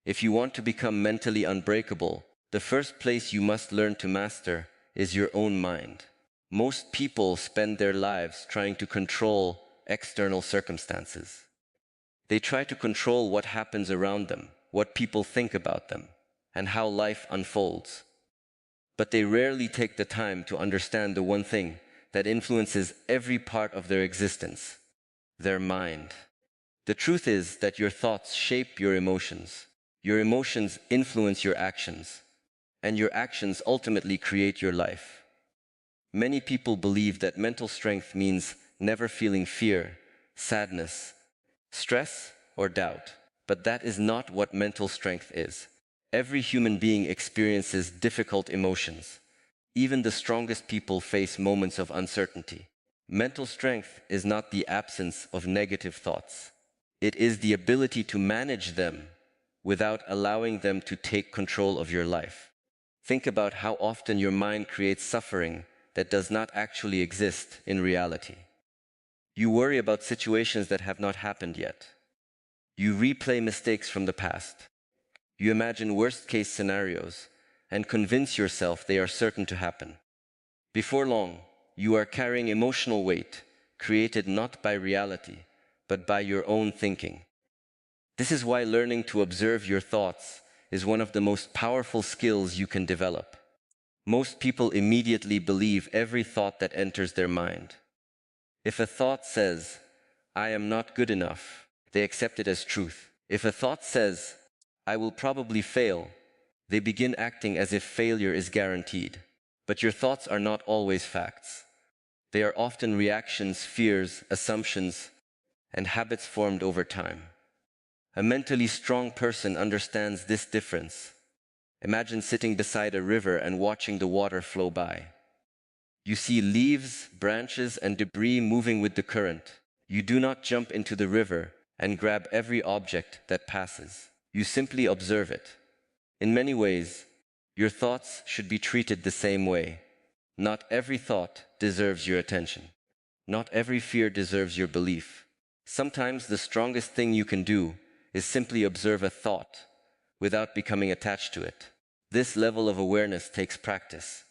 If you want to become mentally unbreakable, the first place you must learn to master is your own mind. Most people spend their lives trying to control external circumstances. They try to control what happens around them, what people think about them, and how life unfolds. But they rarely take the time to understand the one thing that influences every part of their existence: their mind. The truth is that your thoughts shape your emotions influence your actions, and your actions ultimately create your life. Many people believe that mental strength means never feeling fear, sadness, stress, or doubt. But that is not what mental strength is. Every human being experiences difficult emotions. Even the strongest people face moments of uncertainty. Mental strength is not the absence of negative thoughts. It is the ability to manage them without allowing them to take control of your life. Think about how often your mind creates suffering that does not actually exist in reality. You worry about situations that have not happened yet. You replay mistakes from the past. You imagine worst-case scenarios and convince yourself they are certain to happen. Before long, you are carrying emotional weight created not by reality, but by your own thinking. This is why learning to observe your thoughts is one of the most powerful skills you can develop. Most people immediately believe every thought that enters their mind. If a thought says, "I am not good enough," they accept it as truth. If a thought says, "I will probably fail," they begin acting as if failure is guaranteed. But your thoughts are not always facts. They are often reactions, fears, assumptions, and habits formed over time. A mentally strong person understands this difference. Imagine sitting beside a river and watching the water flow by. You see leaves, branches, and debris moving with the current. You do not jump into the river and grab every object that passes. You simply observe it. In many ways, your thoughts should be treated the same way. Not every thought deserves your attention. Not every fear deserves your belief. Sometimes the strongest thing you can do is simply observe a thought without becoming attached to it. This level of awareness takes practice.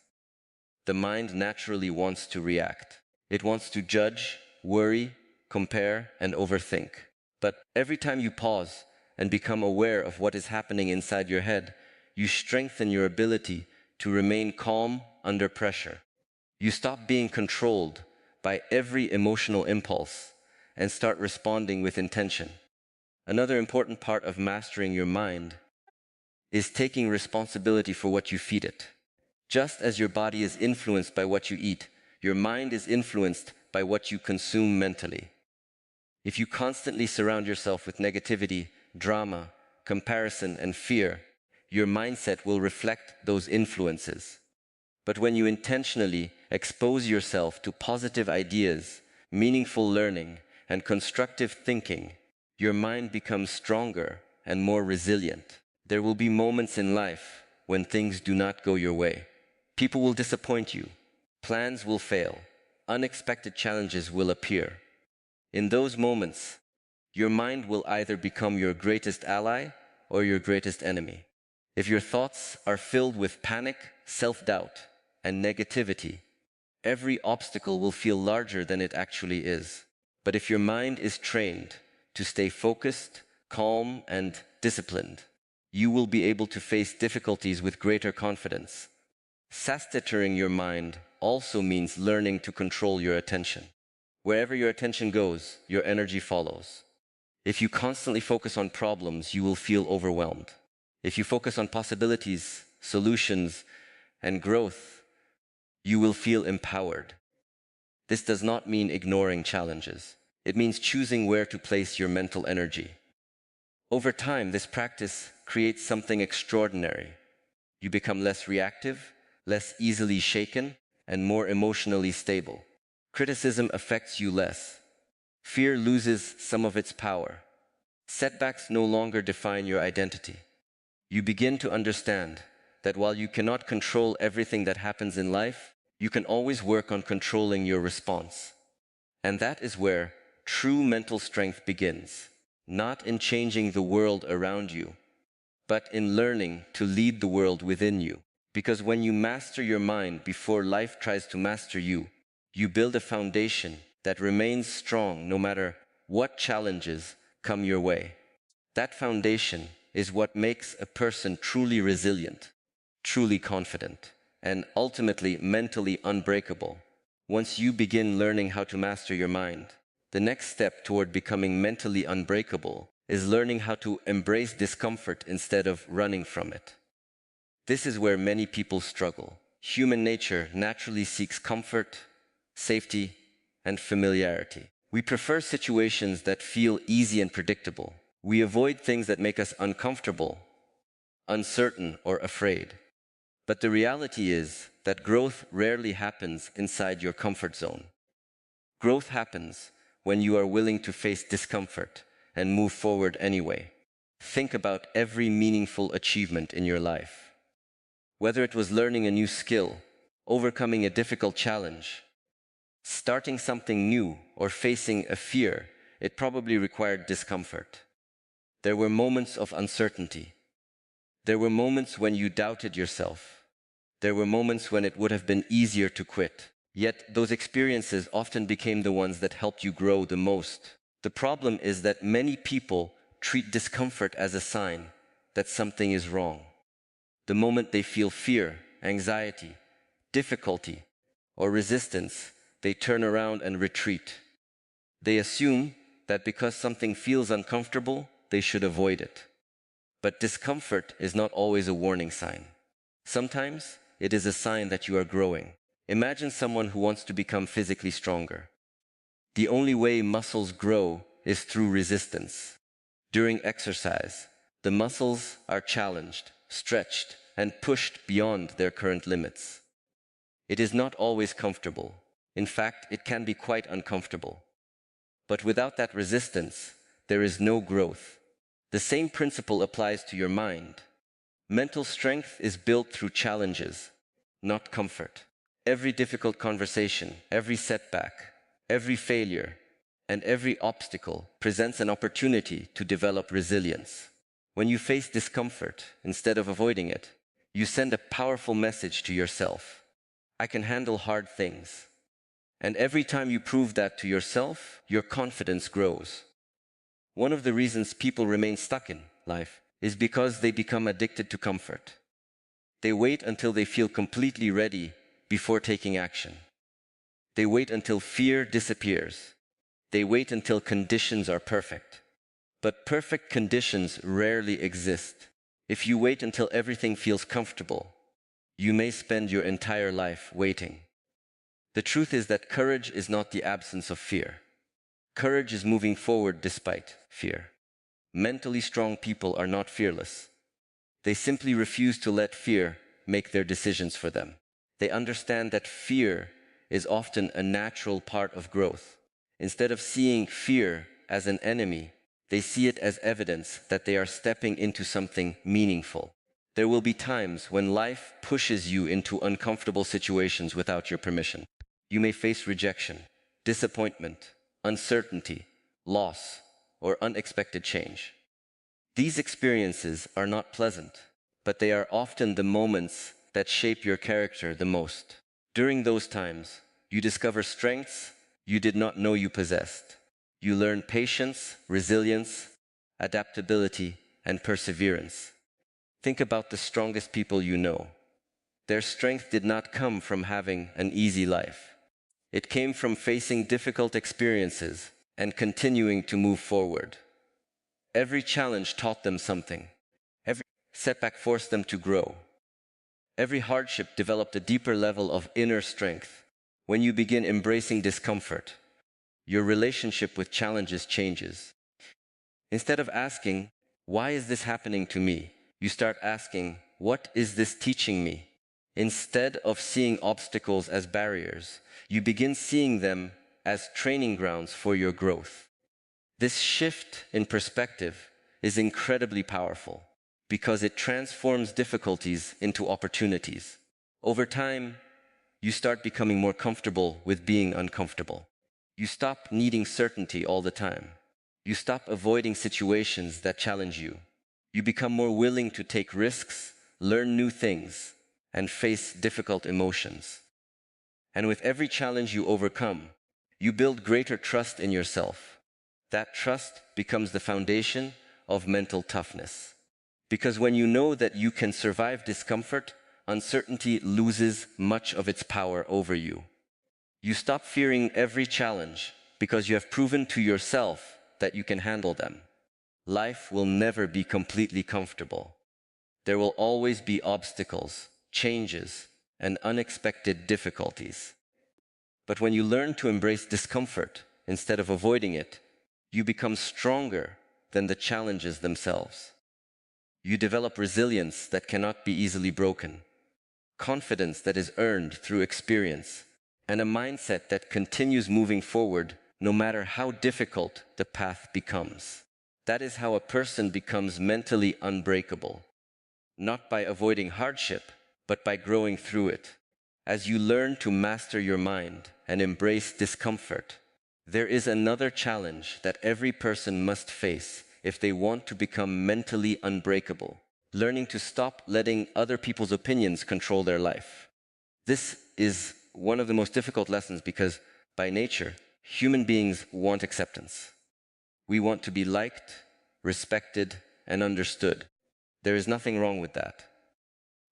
The mind naturally wants to react. It wants to judge, worry, compare, and overthink. But every time you pause and become aware of what is happening inside your head, you strengthen your ability to remain calm under pressure. You stop being controlled by every emotional impulse and start responding with intention. Another important part of mastering your mind is taking responsibility for what you feed it. Just as your body is influenced by what you eat, your mind is influenced by what you consume mentally. If you constantly surround yourself with negativity, drama, comparison, and fear, your mindset will reflect those influences. But when you intentionally expose yourself to positive ideas, meaningful learning, and constructive thinking, your mind becomes stronger and more resilient. There will be moments in life when things do not go your way. People will disappoint you. Plans will fail. Unexpected challenges will appear. In those moments, your mind will either become your greatest ally or your greatest enemy. If your thoughts are filled with panic, self-doubt, and negativity, every obstacle will feel larger than it actually is. But if your mind is trained to stay focused, calm, and disciplined, you will be able to face difficulties with greater confidence. Sastering your mind also means learning to control your attention. Wherever your attention goes, your energy follows. If you constantly focus on problems, you will feel overwhelmed. If you focus on possibilities, solutions, and growth, you will feel empowered. This does not mean ignoring challenges. It means choosing where to place your mental energy. Over time, this practice creates something extraordinary. You become less reactive, less easily shaken, and more emotionally stable. Criticism affects you less. Fear loses some of its power. Setbacks no longer define your identity. You begin to understand that while you cannot control everything that happens in life, you can always work on controlling your response. And that is where true mental strength begins, not in changing the world around you, but in learning to lead the world within you. Because when you master your mind before life tries to master you, you build a foundation that remains strong no matter what challenges come your way. That foundation is what makes a person truly resilient, truly confident, and ultimately mentally unbreakable. Once you begin learning how to master your mind, the next step toward becoming mentally unbreakable is learning how to embrace discomfort instead of running from it. This is where many people struggle. Human nature naturally seeks comfort, safety, and familiarity. We prefer situations that feel easy and predictable. We avoid things that make us uncomfortable, uncertain, or afraid. But the reality is that growth rarely happens inside your comfort zone. Growth happens when you are willing to face discomfort and move forward anyway. Think about every meaningful achievement in your life. Whether it was learning a new skill, overcoming a difficult challenge, starting something new, or facing a fear, it probably required discomfort. There were moments of uncertainty. There were moments when you doubted yourself. There were moments when it would have been easier to quit. Yet those experiences often became the ones that helped you grow the most. The problem is that many people treat discomfort as a sign that something is wrong. The moment they feel fear, anxiety, difficulty, or resistance, they turn around and retreat. They assume that because something feels uncomfortable, they should avoid it. But discomfort is not always a warning sign. Sometimes it is a sign that you are growing. Imagine someone who wants to become physically stronger. The only way muscles grow is through resistance. During exercise, the muscles are challenged, stretched, and pushed beyond their current limits. It is not always comfortable. In fact, it can be quite uncomfortable. But without that resistance, there is no growth. The same principle applies to your mind. Mental strength is built through challenges, not comfort. Every difficult conversation, every setback, every failure, and every obstacle presents an opportunity to develop resilience. When you face discomfort, instead of avoiding it, you send a powerful message to yourself. I can handle hard things. And every time you prove that to yourself, your confidence grows. One of the reasons people remain stuck in life is because they become addicted to comfort. They wait until they feel completely ready before taking action. They wait until fear disappears. They wait until conditions are perfect. But perfect conditions rarely exist. If you wait until everything feels comfortable, you may spend your entire life waiting. The truth is that courage is not the absence of fear. Courage is moving forward despite fear. Mentally strong people are not fearless. They simply refuse to let fear make their decisions for them. They understand that fear is often a natural part of growth. Instead of seeing fear as an enemy, they see it as evidence that they are stepping into something meaningful. There will be times when life pushes you into uncomfortable situations without your permission. You may face rejection, disappointment, uncertainty, loss, or unexpected change. These experiences are not pleasant, but they are often the moments that shape your character the most. During those times, you discover strengths you did not know you possessed. You learn patience, resilience, adaptability, and perseverance. Think about the strongest people you know. Their strength did not come from having an easy life. It came from facing difficult experiences and continuing to move forward. Every challenge taught them something. Every setback forced them to grow. Every hardship developed a deeper level of inner strength. When you begin embracing discomfort, your relationship with challenges changes. Instead of asking, "Why is this happening to me?" you start asking, "What is this teaching me?" Instead of seeing obstacles as barriers, you begin seeing them as training grounds for your growth. This shift in perspective is incredibly powerful because it transforms difficulties into opportunities. Over time, you start becoming more comfortable with being uncomfortable. You stop needing certainty all the time. You stop avoiding situations that challenge you. You become more willing to take risks, learn new things, and face difficult emotions. And with every challenge you overcome, you build greater trust in yourself. That trust becomes the foundation of mental toughness. Because when you know that you can survive discomfort, uncertainty loses much of its power over you. You stop fearing every challenge because you have proven to yourself that you can handle them. Life will never be completely comfortable. There will always be obstacles, changes, and unexpected difficulties. But when you learn to embrace discomfort instead of avoiding it, you become stronger than the challenges themselves. You develop resilience that cannot be easily broken, confidence that is earned through experience, and a mindset that continues moving forward no matter how difficult the path becomes. That is how a person becomes mentally unbreakable, not by avoiding hardship, but by growing through it. As you learn to master your mind and embrace discomfort, there is another challenge that every person must face if they want to become mentally unbreakable: learning to stop letting other people's opinions control their life. This is one of the most difficult lessons because, by nature, human beings want acceptance. We want to be liked, respected, and understood. There is nothing wrong with that.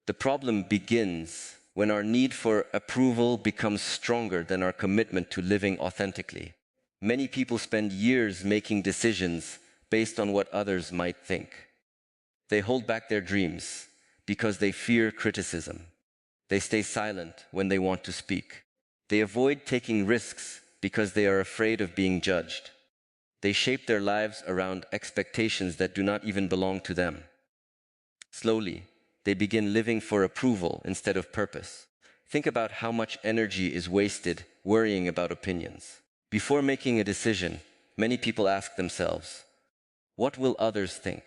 The problem begins when our need for approval becomes stronger than our commitment to living authentically. Many people spend years making decisions based on what others might think. They hold back their dreams because they fear criticism. They stay silent when they want to speak. They avoid taking risks because they are afraid of being judged. They shape their lives around expectations that do not even belong to them. Slowly, they begin living for approval instead of purpose. Think about how much energy is wasted worrying about opinions. Before making a decision, many people ask themselves, what will others think?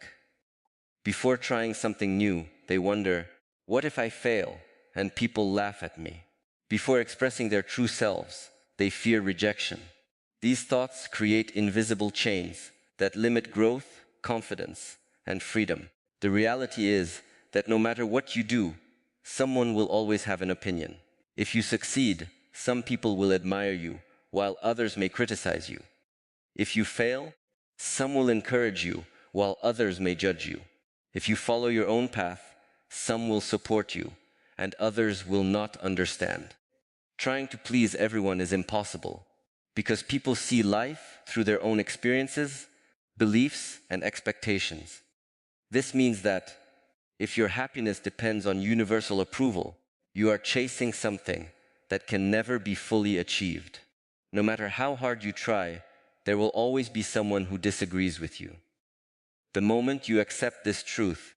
Before trying something new, they wonder, what if I fail and people laugh at me? Before expressing their true selves, they fear rejection. These thoughts create invisible chains that limit growth, confidence, and freedom. The reality is that no matter what you do, someone will always have an opinion. If you succeed, some people will admire you, while others may criticize you. If you fail, some will encourage you, while others may judge you. If you follow your own path, some will support you, and others will not understand. Trying to please everyone is impossible, because people see life through their own experiences, beliefs, and expectations. This means that if your happiness depends on universal approval, you are chasing something that can never be fully achieved. No matter how hard you try, there will always be someone who disagrees with you. The moment you accept this truth,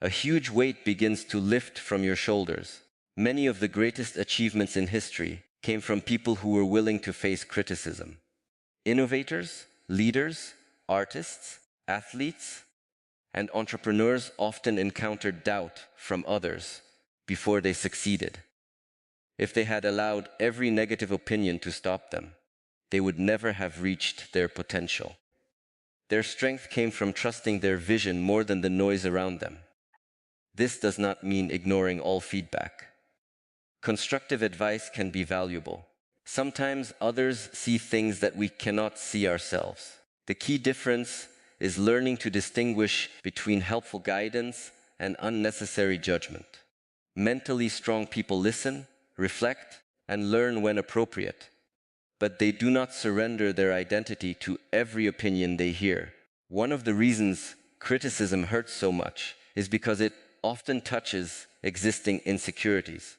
a huge weight begins to lift from your shoulders. Many of the greatest achievements in history came from people who were willing to face criticism. Innovators, leaders, artists, athletes, and entrepreneurs often encountered doubt from others before they succeeded. If they had allowed every negative opinion to stop them, they would never have reached their potential. Their strength came from trusting their vision more than the noise around them. This does not mean ignoring all feedback. Constructive advice can be valuable. Sometimes others see things that we cannot see ourselves. The key difference is learning to distinguish between helpful guidance and unnecessary judgment. Mentally strong people listen, reflect, and learn when appropriate, but they do not surrender their identity to every opinion they hear. One of the reasons criticism hurts so much is because it often touches existing insecurities.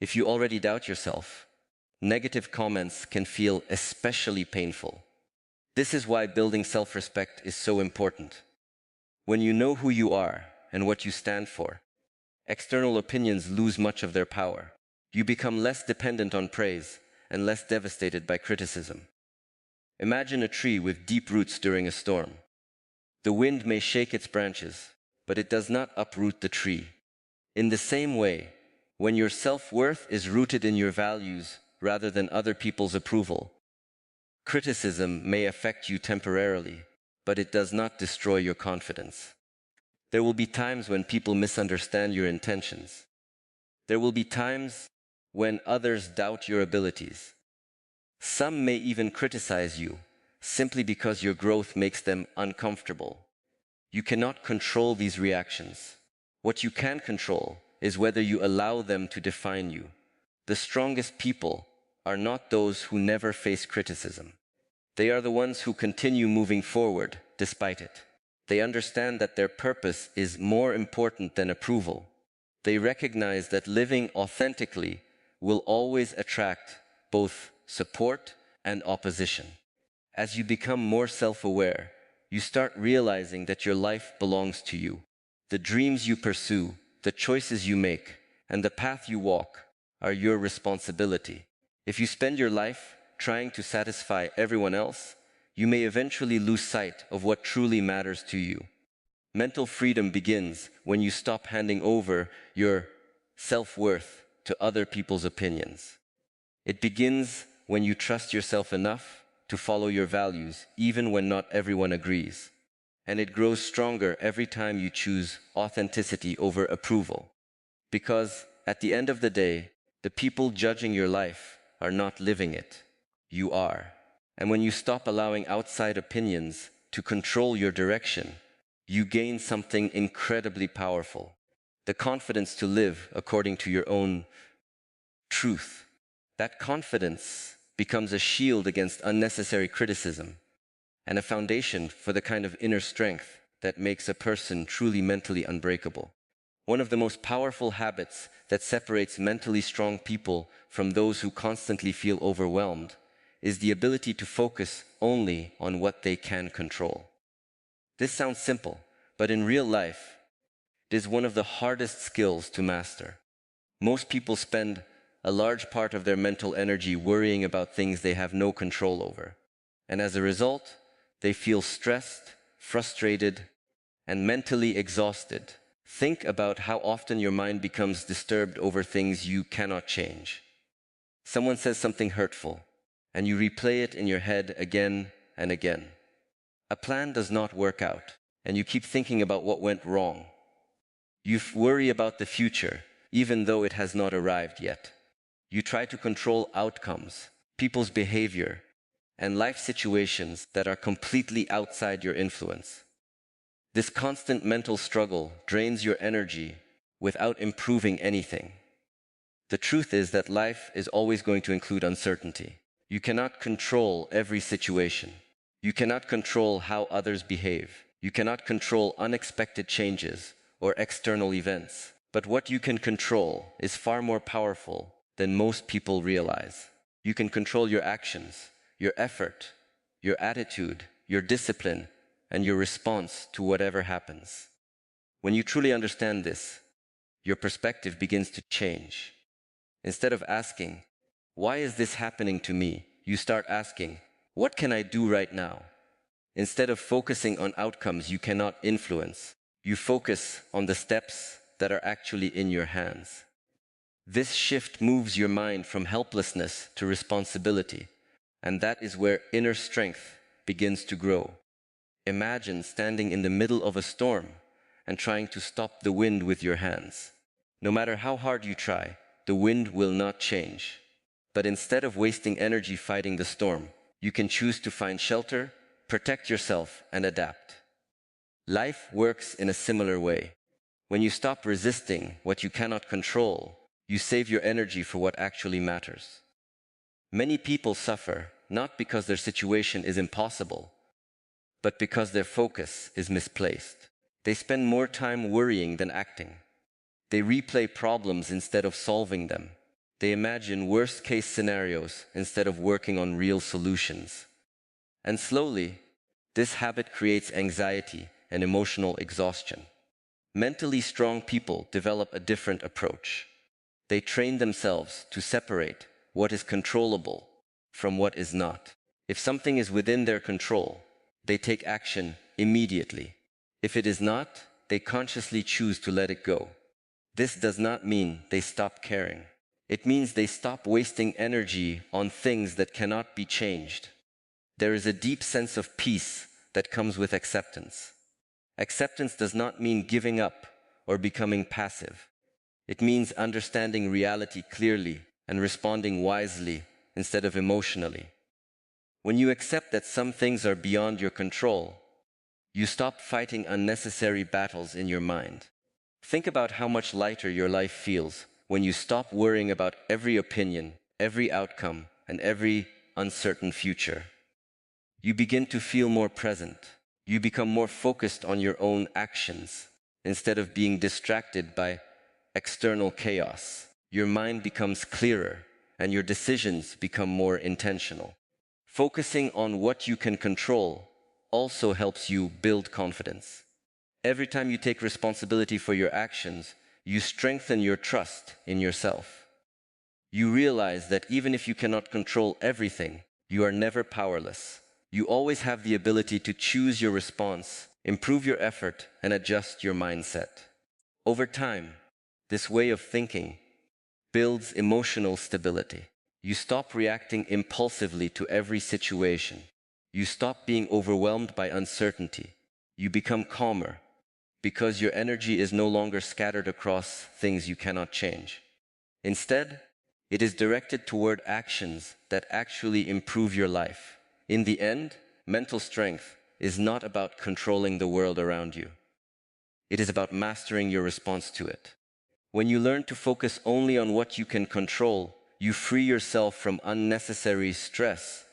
If you already doubt yourself, negative comments can feel especially painful. This is why building self-respect is so important. When you know who you are and what you stand for, external opinions lose much of their power. You become less dependent on praise and less devastated by criticism. Imagine a tree with deep roots during a storm. The wind may shake its branches, but it does not uproot the tree. In the same way, when your self-worth is rooted in your values rather than other people's approval, criticism may affect you temporarily, but it does not destroy your confidence. There will be times when people misunderstand your intentions. There will be times when others doubt your abilities. Some may even criticize you simply because your growth makes them uncomfortable. You cannot control these reactions. What you can control is whether you allow them to define you. The strongest people are not those who never face criticism. They are the ones who continue moving forward despite it. They understand that their purpose is more important than approval. They recognize that living authentically will always attract both support and opposition. As you become more self-aware, you start realizing that your life belongs to you. The dreams you pursue, the choices you make, and the path you walk are your responsibility. If you spend your life trying to satisfy everyone else, you may eventually lose sight of what truly matters to you. Mental freedom begins when you stop handing over your self-worth to other people's opinions. It begins when you trust yourself enough to follow your values, even when not everyone agrees. And it grows stronger every time you choose authenticity over approval. Because at the end of the day, the people judging your life are not living it. You are. And when you stop allowing outside opinions to control your direction, you gain something incredibly powerful. The confidence to live according to your own truth. That confidence becomes a shield against unnecessary criticism and a foundation for the kind of inner strength that makes a person truly mentally unbreakable. One of the most powerful habits that separates mentally strong people from those who constantly feel overwhelmed is the ability to focus only on what they can control. This sounds simple, but in real life, it is one of the hardest skills to master. Most people spend a large part of their mental energy worrying about things they have no control over. And as a result, they feel stressed, frustrated, and mentally exhausted. Think about how often your mind becomes disturbed over things you cannot change. Someone says something hurtful, and you replay it in your head again and again. A plan does not work out, and you keep thinking about what went wrong. You worry about the future, even though it has not arrived yet. You try to control outcomes, people's behavior, and life situations that are completely outside your influence. This constant mental struggle drains your energy without improving anything. The truth is that life is always going to include uncertainty. You cannot control every situation. You cannot control how others behave. You cannot control unexpected changes or external events. But what you can control is far more powerful than most people realize. You can control your actions, your effort, your attitude, your discipline, and your response to whatever happens. When you truly understand this, your perspective begins to change. Instead of asking, "Why is this happening to me?" you start asking, "What can I do right now?" Instead of focusing on outcomes you cannot influence, you focus on the steps that are actually in your hands. This shift moves your mind from helplessness to responsibility, and that is where inner strength begins to grow. Imagine standing in the middle of a storm and trying to stop the wind with your hands. No matter how hard you try, the wind will not change. But instead of wasting energy fighting the storm, you can choose to find shelter, protect yourself, and adapt. Life works in a similar way. When you stop resisting what you cannot control, you save your energy for what actually matters. Many people suffer not because their situation is impossible, but because their focus is misplaced. They spend more time worrying than acting. They replay problems instead of solving them. They imagine worst-case scenarios instead of working on real solutions. And slowly, this habit creates anxiety and emotional exhaustion. Mentally strong people develop a different approach. They train themselves to separate what is controllable from what is not. If something is within their control, they take action immediately. If it is not, they consciously choose to let it go. This does not mean they stop caring. It means they stop wasting energy on things that cannot be changed. There is a deep sense of peace that comes with acceptance. Acceptance does not mean giving up or becoming passive. It means understanding reality clearly and responding wisely instead of emotionally. When you accept that some things are beyond your control, you stop fighting unnecessary battles in your mind. Think about how much lighter your life feels when you stop worrying about every opinion, every outcome, and every uncertain future. You begin to feel more present. You become more focused on your own actions instead of being distracted by external chaos. Your mind becomes clearer and your decisions become more intentional. Focusing on what you can control also helps you build confidence. Every time you take responsibility for your actions, you strengthen your trust in yourself. You realize that even if you cannot control everything, you are never powerless. You always have the ability to choose your response, improve your effort, and adjust your mindset. Over time, this way of thinking builds emotional stability. You stop reacting impulsively to every situation. You stop being overwhelmed by uncertainty. You become calmer because your energy is no longer scattered across things you cannot change. Instead, it is directed toward actions that actually improve your life. In the end, mental strength is not about controlling the world around you. It is about mastering your response to it. When you learn to focus only on what you can control, you free yourself from unnecessary stress,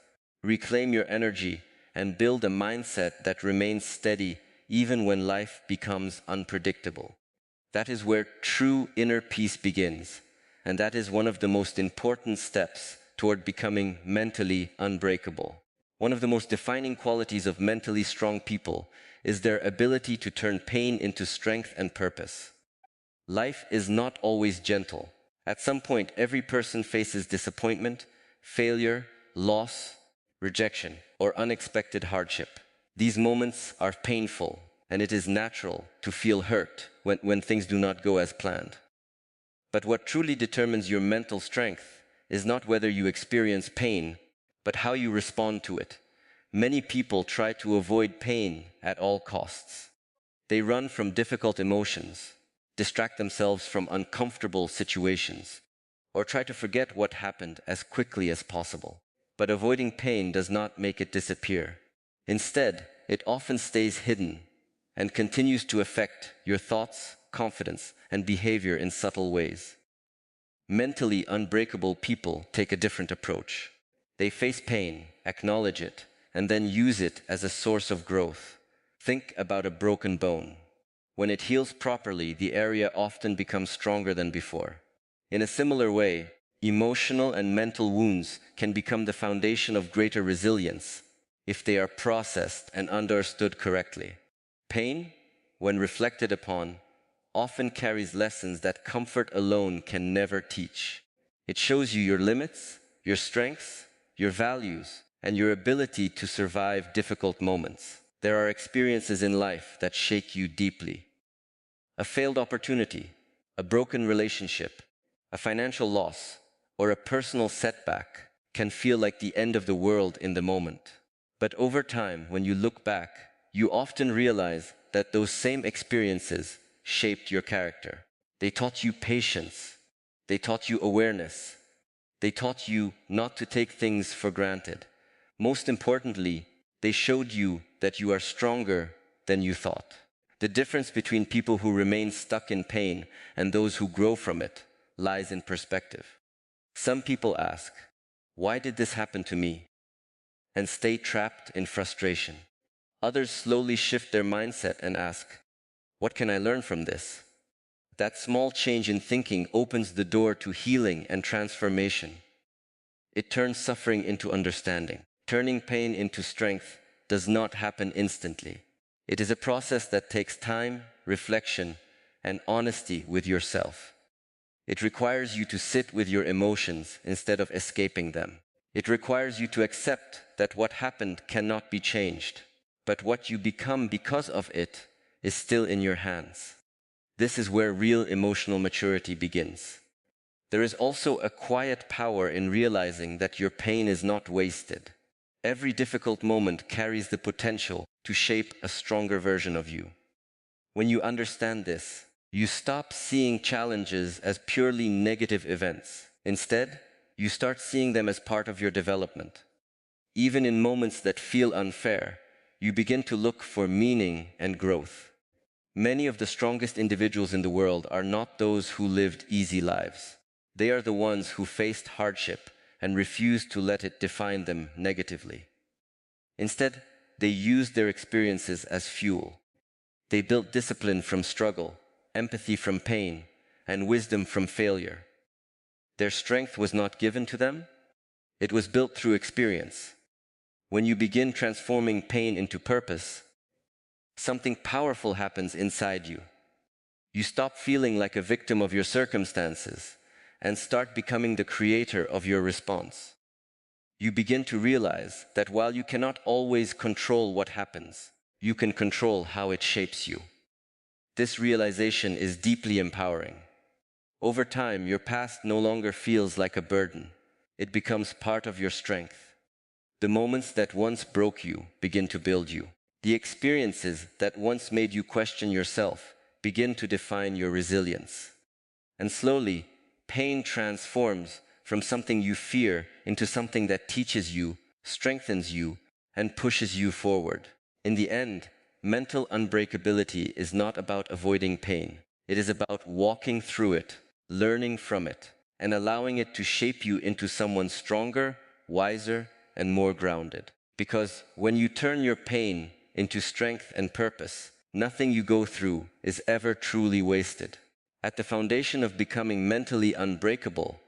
reclaim your energy, and build a mindset that remains steady even when life becomes unpredictable. That is where true inner peace begins, and that is one of the most important steps toward becoming mentally unbreakable. One of the most defining qualities of mentally strong people is their ability to turn pain into strength and purpose. Life is not always gentle. At some point, every person faces disappointment, failure, loss, rejection, or unexpected hardship. These moments are painful, and it is natural to feel hurt when things do not go as planned. But what truly determines your mental strength is not whether you experience pain, but how you respond to it. Many people try to avoid pain at all costs. They run from difficult emotions, distract themselves from uncomfortable situations, or try to forget what happened as quickly as possible. But avoiding pain does not make it disappear. Instead, it often stays hidden and continues to affect your thoughts, confidence, and behavior in subtle ways. Mentally unbreakable people take a different approach. They face pain, acknowledge it, and then use it as a source of growth. Think about a broken bone. When it heals properly, the area often becomes stronger than before. In a similar way, emotional and mental wounds can become the foundation of greater resilience if they are processed and understood correctly. Pain, when reflected upon, often carries lessons that comfort alone can never teach. It shows you your limits, your strengths, your values, and your ability to survive difficult moments. There are experiences in life that shake you deeply. A failed opportunity, a broken relationship, a financial loss, or a personal setback can feel like the end of the world in the moment. But over time, when you look back, you often realize that those same experiences shaped your character. They taught you patience. They taught you awareness. They taught you not to take things for granted. Most importantly, they showed you that you are stronger than you thought. The difference between people who remain stuck in pain and those who grow from it lies in perspective. Some people ask, "Why did this happen to me?" and stay trapped in frustration. Others slowly shift their mindset and ask, "What can I learn from this?" That small change in thinking opens the door to healing and transformation. It turns suffering into understanding. Turning pain into strength does not happen instantly. It is a process that takes time, reflection, and honesty with yourself. It requires you to sit with your emotions instead of escaping them. It requires you to accept that what happened cannot be changed, but what you become because of it is still in your hands. This is where real emotional maturity begins. There is also a quiet power in realizing that your pain is not wasted. Every difficult moment carries the potential to shape a stronger version of you. When you understand this, you stop seeing challenges as purely negative events. Instead, you start seeing them as part of your development. Even in moments that feel unfair, you begin to look for meaning and growth. Many of the strongest individuals in the world are not those who lived easy lives. They are the ones who faced hardship and refused to let it define them negatively. Instead, they used their experiences as fuel. They built discipline from struggle, empathy from pain, and wisdom from failure. Their strength was not given to them, it was built through experience. When you begin transforming pain into purpose, something powerful happens inside you. You stop feeling like a victim of your circumstances and start becoming the creator of your response. You begin to realize that while you cannot always control what happens, you can control how it shapes you. This realization is deeply empowering. Over time, your past no longer feels like a burden. It becomes part of your strength. The moments that once broke you begin to build you. The experiences that once made you question yourself begin to define your resilience. And slowly, pain transforms from something you fear into something that teaches you, strengthens you, and pushes you forward. In the end, mental unbreakability is not about avoiding pain. It is about walking through it, learning from it, and allowing it to shape you into someone stronger, wiser, and more grounded. Because when you turn your pain into strength and purpose, nothing you go through is ever truly wasted. At the foundation of becoming mentally unbreakable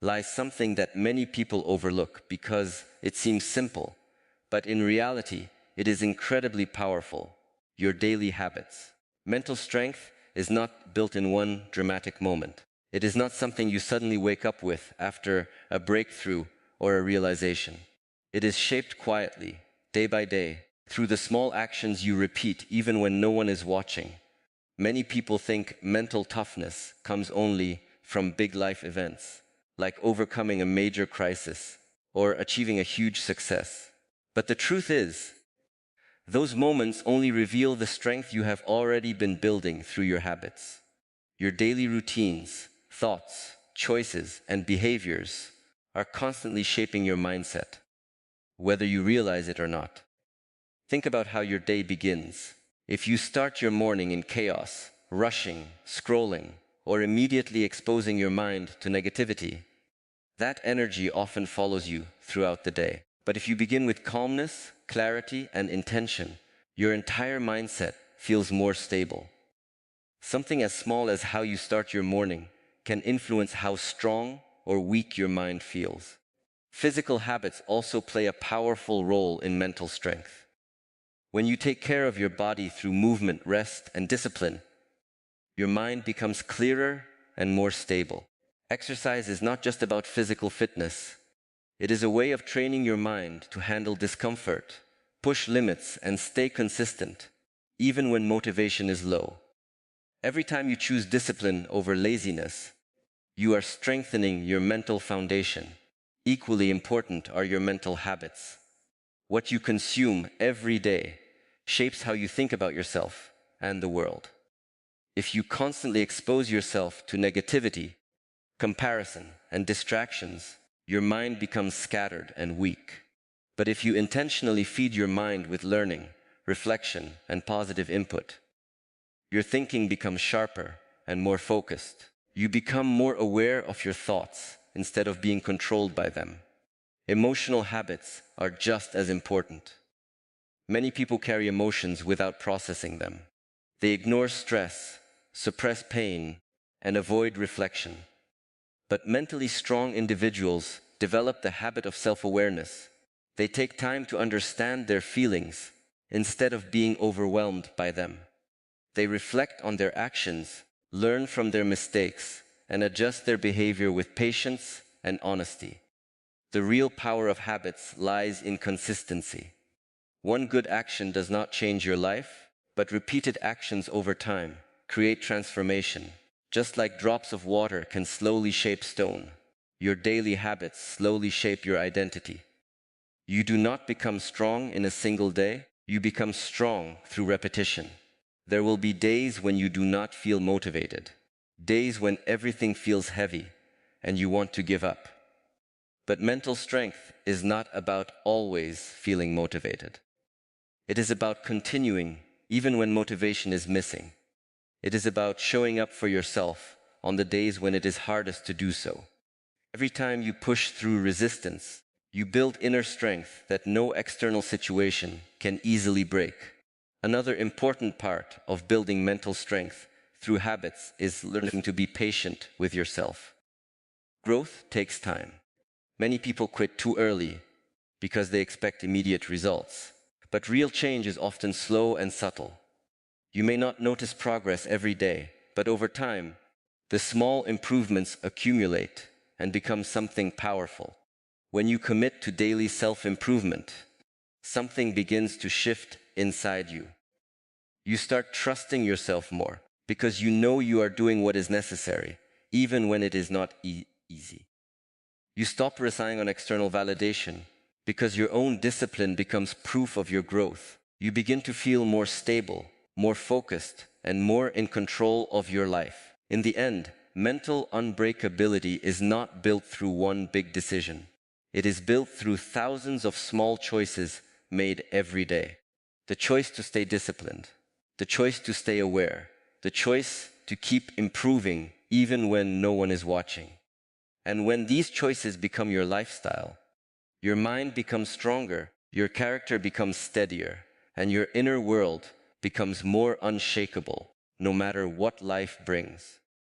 lies something that many people overlook because it seems simple, but in reality, it is incredibly powerful: your daily habits. Mental strength is not built in one dramatic moment. It is not something you suddenly wake up with after a breakthrough or a realization. It is shaped quietly, day by day, through the small actions you repeat even when no one is watching. Many people think mental toughness comes only from big life events, like overcoming a major crisis or achieving a huge success. But the truth is, those moments only reveal the strength you have already been building through your habits. Your daily routines, thoughts, choices, and behaviors are constantly shaping your mindset, whether you realize it or not. Think about how your day begins. If you start your morning in chaos, rushing, scrolling, or immediately exposing your mind to negativity, that energy often follows you throughout the day. But if you begin with calmness, clarity, and intention, your entire mindset feels more stable. Something as small as how you start your morning can influence how strong or weak your mind feels. Physical habits also play a powerful role in mental strength. When you take care of your body through movement, rest, and discipline, your mind becomes clearer and more stable. Exercise is not just about physical fitness. It is a way of training your mind to handle discomfort, push limits, and stay consistent, even when motivation is low. Every time you choose discipline over laziness, you are strengthening your mental foundation. Equally important are your mental habits. What you consume every day shapes how you think about yourself and the world. If you constantly expose yourself to negativity, comparison, and distractions, your mind becomes scattered and weak. But if you intentionally feed your mind with learning, reflection, and positive input, your thinking becomes sharper and more focused. You become more aware of your thoughts instead of being controlled by them. Emotional habits are just as important. Many people carry emotions without processing them. They ignore stress, suppress pain, and avoid reflection. But mentally strong individuals develop the habit of self-awareness. They take time to understand their feelings instead of being overwhelmed by them. They reflect on their actions, learn from their mistakes, and adjust their behavior with patience and honesty. The real power of habits lies in consistency. One good action does not change your life, but repeated actions over time create transformation. Just like drops of water can slowly shape stone, your daily habits slowly shape your identity. You do not become strong in a single day, you become strong through repetition. There will be days when you do not feel motivated, days when everything feels heavy and you want to give up. But mental strength is not about always feeling motivated. It is about continuing even when motivation is missing. It is about showing up for yourself on the days when it is hardest to do so. Every time you push through resistance, you build inner strength that no external situation can easily break. Another important part of building mental strength through habits is learning to be patient with yourself. Growth takes time. Many people quit too early because they expect immediate results. But real change is often slow and subtle. You may not notice progress every day, but over time, the small improvements accumulate and become something powerful. When you commit to daily self-improvement, something begins to shift inside you. You start trusting yourself more because you know you are doing what is necessary, even when it is not easy. You stop relying on external validation because your own discipline becomes proof of your growth. You begin to feel more stable, more focused, and more in control of your life. In the end, mental unbreakability is not built through one big decision. It is built through thousands of small choices made every day. The choice to stay disciplined, the choice to stay aware, the choice to keep improving even when no one is watching. And when these choices become your lifestyle, your mind becomes stronger, your character becomes steadier, and your inner world becomes more unshakable, no matter what life brings.